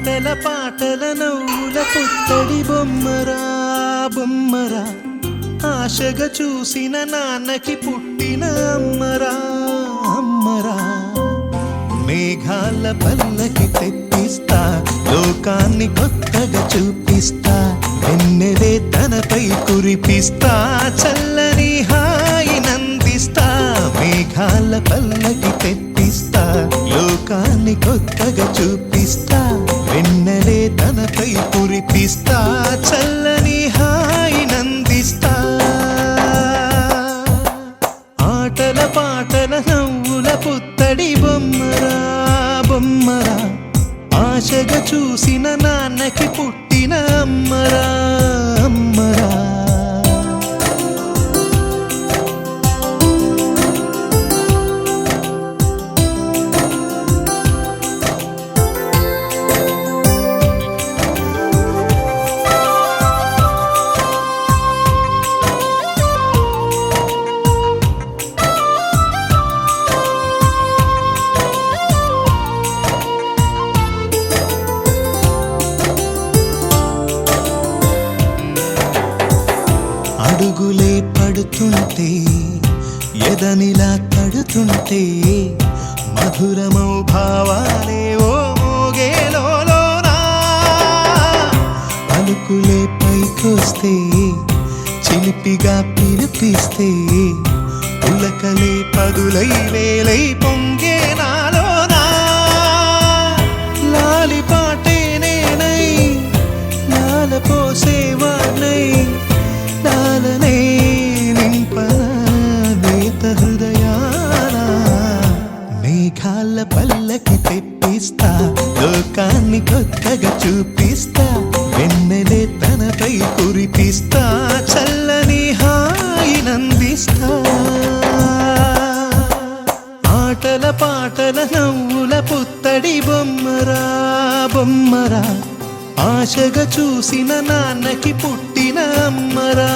ఆటల పాటల నవ్వుల పుత్తడి బొమ్మరా బొమ్మరా ఆశగా చూసిన నాన్నకి పుట్టిన అమ్మరా అమ్మరా మేఘాల పల్లకి తెప్పిస్తా లోకాన్ని కొత్తగా చూపిస్తా వెన్నెలే తనపై కురిపిస్తా చల్లని హాయి నందిస్తా మేఘాల పల్లకి తెప్పిస్తా లోకాన్ని కొత్తగా చూపిస్తా వెన్నెలే తనపై కురిపిస్తా చల్లని హాయి నందిస్తా ఆటల పాటల నవ్వుల పుత్తడి బొమ్మరా బొమ్మరా ఆశగా చూసిన నాన్నకి పుట్టిన అమ్మరా అమ్మరా అడుగులే పడుతుంటే ఎదనిలా తడుతుంటే మధురమౌ భావాలే ఓ మోగేలోనా పలుకులే పైకొస్తే చిలిపిగా పిలిపిస్తే పులకలే పదులై వేలై పొంగే నాలోనా లాలి పాటే నేనై లాల పోసేవాణ్ణై లాలనే నింపనేత హృదయాల మేఘాల పల్లకి తెప్పిస్తా లోకాన్ని కొత్తగా చూపిస్తా వెన్నెలే తనపై కురిపిస్తా చల్లని హాయి నందిస్తా ఆటల పాటల నవ్వుల పుత్తడి బొమ్మరా బొమ్మరా ఆశగా చూసిన నాన్నకి పుట్టిన అమ్మరా